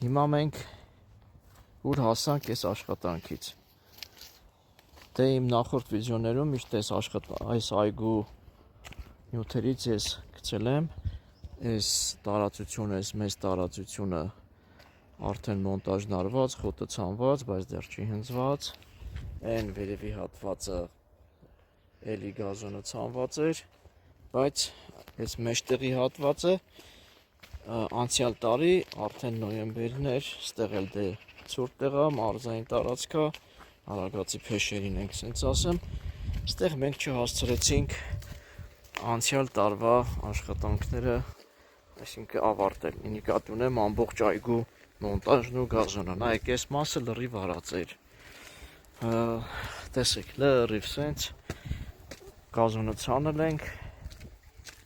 Հիմա մենք ուր հասանք այս աշխատանքից։ Դե իմ նախորդ վիդեոներում միշտ այս այգու նյութերից ես գցել եմ այս տարածությունը, այս մեծ տարածությունը արդեն մոնտաժն արված, խոտը ցանված, բայց դեռ չի հնձված։ Այն վերևի հատվածը էլի գազոնը ցանված էր, բայց այս մեջտեղի հատվածը անցյալ տարի արդեն նոյեմբերն էր, ստեղ էլ դե ցուրտ տեղա, մարզային տարածքա, Արագածի փեշերին ենք սենց ասեմ, ստեղ մենք չհասցրեցինք անցյալ տարվա աշխատանքները, այսինքն ավարտել, նկատի ունեմ ամբողջ այգու մոնտաժն ու գազոնը, նայեք այս մասը լրիվ արած էր, տեսեք լրիվ սենց, գազոնը ցանել ենք,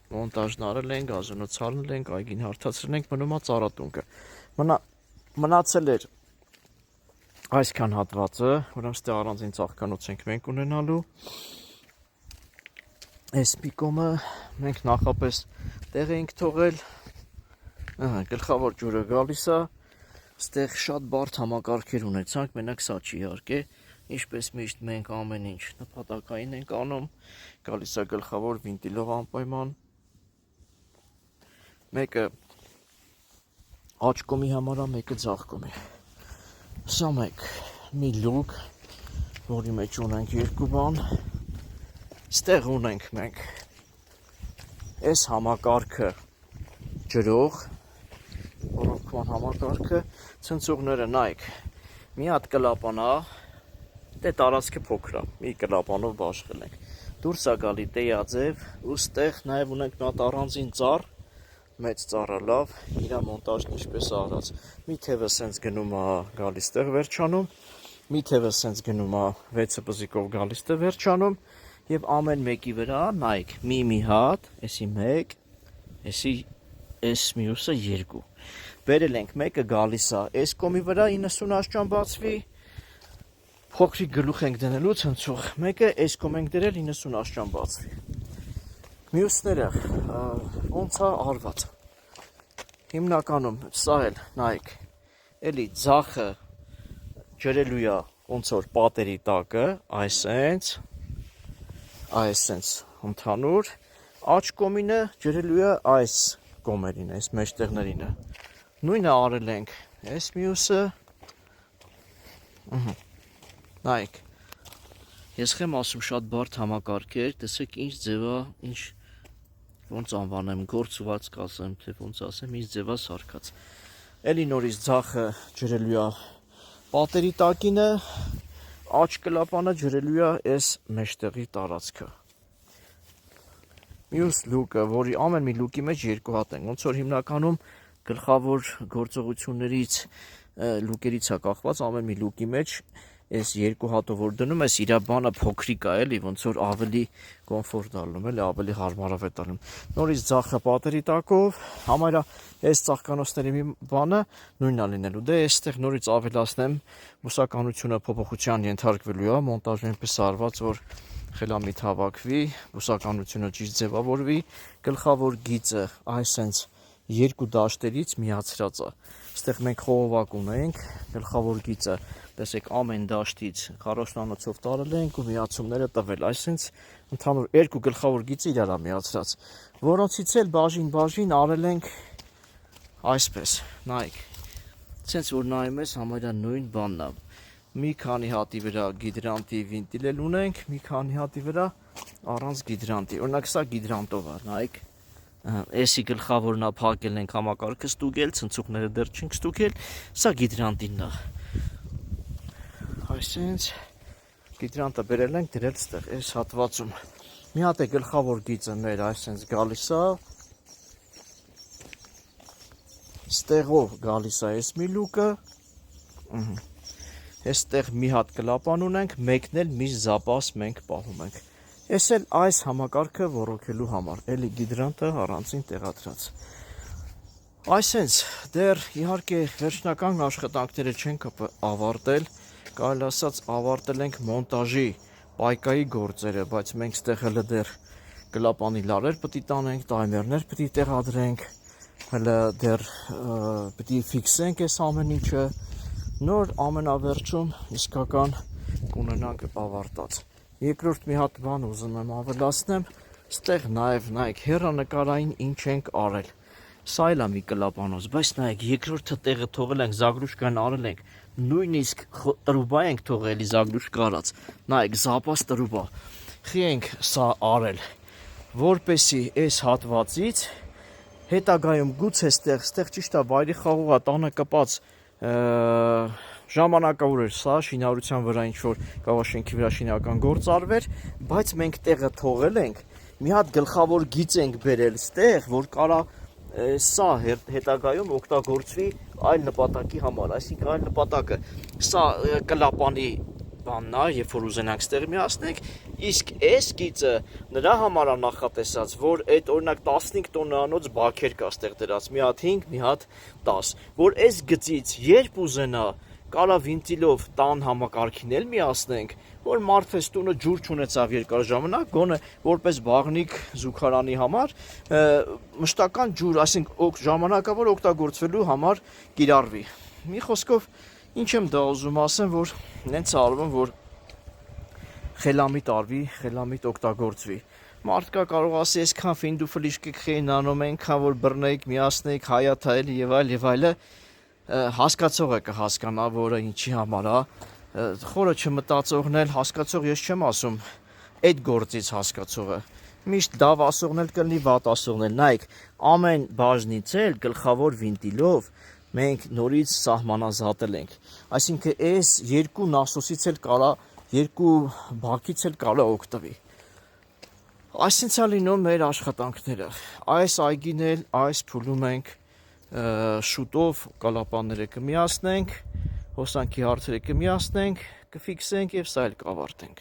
մոնտաժն արել ենք, գազոնը ցանել ենք, այգին հարթացրել ենք, մնում է ծառատունկը, մնացել էր այսքան հատվածը, ուրեմն ստե առանձին ծաղկանոց ենք մենք ունենալու, այս պիկոմը մենք նախապես տեղ էինք թողել, գլխավոր ջուրը գալիս է, ստեղ շատ բարդ համակարգեր ունեցանք, մենակ սա չի իհարկե, ինչպես միշտ մենք ամեն ինչ նպատակային ենք անում, գալիս է գլխավոր վինտիլով անպայման, մեկը աջ կոմի համար է, մեկը ձախ կոմի, սա մեկ մի լուկ, որի մեջ ունենք երկու բան, ստեղ ունենք մենք այս համակարգը ջրող, որոնքման համակարգը, ցնցողները նայք, մի հատ կլապանա, դե տարածքը փոքր է, մի կլապանով բաշխել ենք, դուրս է գալի տեյաձև, ու ստեղ նաև ունենք մի հատ առանձին ծառ, մեծ ծառը լավ, իրա մոնտաժն ինչպես արած, մի թևը սենց գնում է գալիս տեղ վերջանում, մի թևը սենց գնում է 6 բզիկով գալիս տեղ վերջանում, և ամեն մեկի վրա նայք, մի հատ, էսի մեկ, էսի էս մյուսը երկու, բերել ենք մեկը գալիս է, այս կոմի վրա 90 աշճան բացվի, փոքրիկ գլուխ ենք դնելու ցնցող, մեկը այս կոմ ենք դրել 90 աշճան բացվի, մյուսները ոնց է արված, հիմնականում սա էլ նայեք, էլի ձախը ջրելու է ոնց որ պատերի տակը, այսենց ընդհանուր, աջ կոմինը ջրելու է այս կոմերին, այս մեջտեղներինը, նույնը արել ենք այս մյուսը, նայեք, ես խեմ ասում շատ բարդ համակարգեր, տեսեք ինչ ձևա, ինչ ոնց անվանեմ, գործված կասեմ, թե ոնց ասեմ, ինչ ձևա սարկած, էլի նորից ձախը ջրելու է պատերի տակինը, աջ կլապանը ջրելու է այս մեջտեղի տարածքը, մյուս լուկը, որի ամեն մի լուկի մեջ երկու հատ ենք, ոնց որ հիմնականում գլխավոր գործողություններից լուկերից է կախված, ամեն մի լուկի մեջ այս երկու հատով որ դնում ես, իրա բանը փոքրիկ է էլի, ոնց որ ավելի կոմֆորտ ալնում, էլի ավելի հարմարավետ ալնում, նորից ձախը պատերի տակով, համարյա այս ծաղկանոցների մի բանը նույնն է լինելու, դե այստեղ նորից ավելացնեմ, բուսականությունը փոփոխության ենթարկվելու է, մոնտաժը այնպես արված, որ խելամիտ հավաքվի, բուսականությունը ճիշտ ձևավորվի, գլխավոր գիծը այսենց երկու դաշտերից միացրած է, ստեղ մենք խողովակ ունենք, գլխավոր գիծը, տեսեք ամեն դաշտից քառոշնանոցով տարել ենք ու միացումները տվել, այսինքն ընդհանուր երկու գլխավոր գիծը իրար է միացրած, որոնցից էլ բաժին արել ենք այսպես, նայեք, ցենց որ նայում ես համարյա նույն բանն է, մի քանի հատի վրա գիդրանտի վինտիլ էլ ունենք, մի քանի հատի վրա առանց գիդրանտի, օրինակ սա գիդրանտով է, նայեք, էսի գլխավորն է փակել ենք համակարգը ստուգել, ցնցուկները դեռ չենք ստուգել, սա գիդրանտինն է, այսինքն գիդրանտը բերել ենք դրել ստեղ, այս հատվածում, մի հատ է գլխավոր գիծը մեր այսինքն գալիս է, ստեղով գալիս է այս մի լուկը, այստեղ մի հատ կլապան ունենք, մեկն էլ մի զապաս մենք պահում ենք, Ես էլ այս համակարգը ոռոգելու համար, էլի գիդրանտը առանցին տեղադրած։ Այսենց դեռ իհարկե վերջնական աշխատանքները չենք ավարտել, կարելի ասած ավարտել ենք մոնտաժի պայկայի գործերը, բայց մենք ստեղ հələ դեռ կլապանի լարեր պետք է տանենք, տայմերներ պետք է տեղադրենք, հələ դեռ պետք է ֆիքսենք այս ամեն ինչը, նոր ամենավերջում իսկական կունենանք ավարտած։ Երկրորդ մի հատ բան ուզում եմ ավելացնեմ, ստեղ նաև նայեք հեռանկարային ինչ ենք արել։ Սա էլ է մի կլապանոց, բայց նայեք երկրորդը տեղը թողել ենք, զագրուշկան արել ենք, նույնիսկ տրուբա ենք թողել զագրուշկա արած, նայեք զապաս տրուբա, խի ենք սա արել, որպեսի այս հատվածից հետագայում գուցե ստեղ ճիշտ է վայրի խաղողա տանը կպած ժամանակավոր էր սա շինարարության վրա ինչ-որ կարող է շենքի վրա շինական գործ արվեր, բայց մենք տեղը թողել ենք, մի հատ գլխավոր գիծ ենք բերել ստեղ, որ կարա սա հետագայում օգտագործվի այլ նպատակի համար, այսինքն այլ նպատակը սա կլապանի բանն է, երբ որ ուզենանք ստեղ միացնենք, իսկ այս գիծը նրա համար է նախատեսած, որ այդ օրինակ 15 տոննանոց բաքեր կա ստեղ դրած, մի հատ 5, մի հատ 10, որ այս գծից երբ ուզենա կարա վինտիլով տան համակարգին էլ միացնենք, որ մարդես տունը ջուր չունեցավ երկար ժամանակ, գոնե որպես բաղնիկ զուգարանի համար մշտական ջուր, այսինքն ժամանակավոր օգտագործվելու համար կիրառվի։ Մի խոսքով ինչ եմ դա ուզում ասեմ, որ նենց արվում, որ խելամիտ արվի, խելամիտ օգտագործվի։ Մարդկա կարող ասի, այսքան ֆինդուֆլիշկի խեին անում ենք, քան որ բռնեիք, միացնեիք, հայաթայել եւ այլը, հասկացողը կհասկանա, որը ինչի համար է, խորը չմտածողն էլ հասկացող ես չեմ ասում, այդ գործից հասկացողը, միշտ լավ ասողն էլ կլինի, վատ ասողն էլ, նայեք, ամեն բաժնից էլ գլխավոր վինտիլով մենք նորից սահմանազատել ենք, այսինքն այս երկու նասոսից էլ կարա, երկու բակից էլ կարա օգտվի, այսինքն է լինում մեր աշխատանքները, այս այգին էլ, այս փուլում ենք շուտով կալապանները կմիացնենք, հոսանքի հարցերը կմիացնենք, կֆիքսենք եւ սա էլ կավարտենք։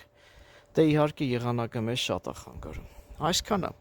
Դե իհարկե եղանակը մեզ շատ է խանգարում։ Այսքանը։